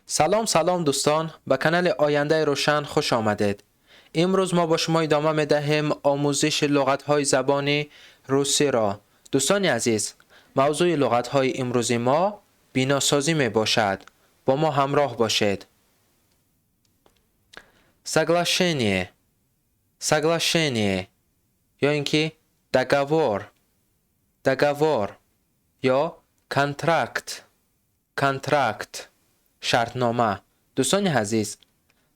سلام دوستان، به کانال آینده روشن خوش آمدید. امروز ما با شما ادامه می دهیم آموزش لغت‌های زبان روسی را. دوستان عزیز، موضوع لغت‌های امروزی ما بیناسازی می باشد. با ما همراه باشید. Соглашение. Соглашение یا اینکه договор یا контракт شرطنامه. دوستان عزیز،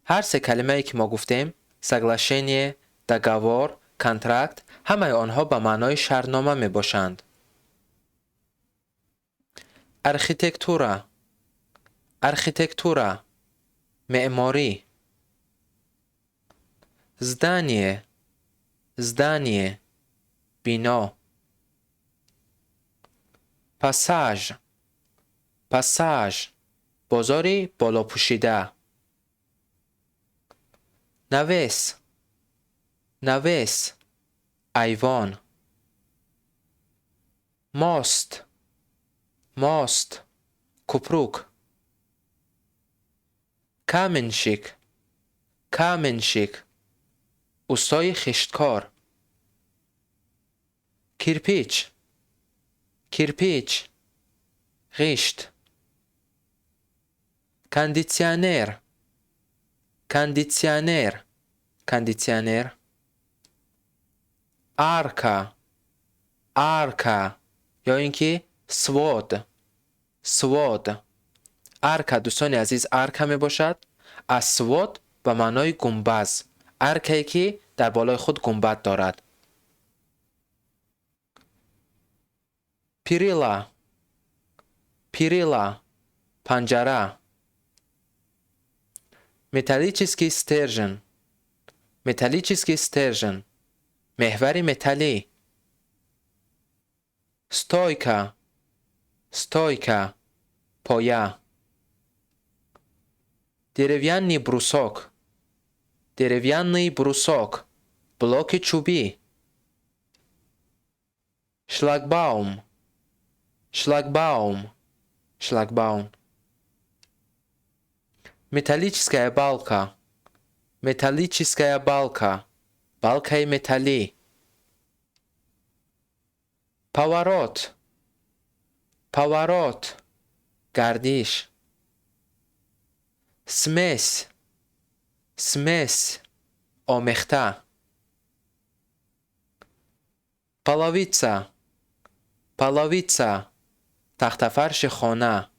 هر سه کلمه ای که ما گفتیم соглашение، договор، контракт، همه آنها به معنای شرطنامه می باشند. архитектура معماری. здание بنا. پاساژ بازاری بالا پوشیده. навес ایوان. ماست کپروک. каменщик استای خشتکار. کیرپیچ خشت. کاندیسیونر. آرکا یا اینکه سواد. آرکا دوستان عزیز، آرکا می باشد از سواد به معنای گنبد. آرکایی که در بالای خود گنبد دارد. پیریلا پنجره. металлический стержень محور متلی. стойка پایه. деревянный брусок بلوک چوبی. шлагбаум металлическая балка балкای متلی. поворот گردش. смесь آمیخته. половица تخت فرش خانه.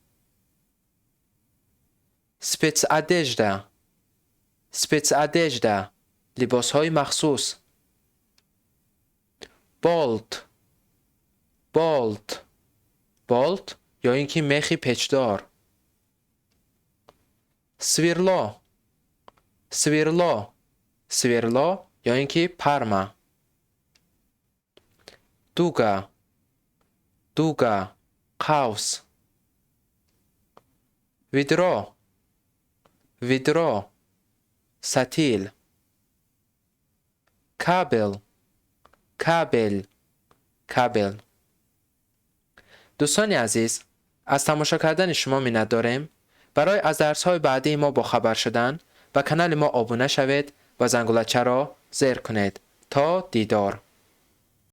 спецодежда لباس های مخصوص. بالت یا اینکه میخی پیچدار. سویرلا یا اینکه پرما. دوگا قوس. ویدرو ستیل. کابل. دوستان عزیز، از تماشا کردن شما منت داریم. برای از درس‌های بعدی ما با خبر شدن به کانال ما ابونه شوید و زنگولچه را زیر کنید. تا دیدار.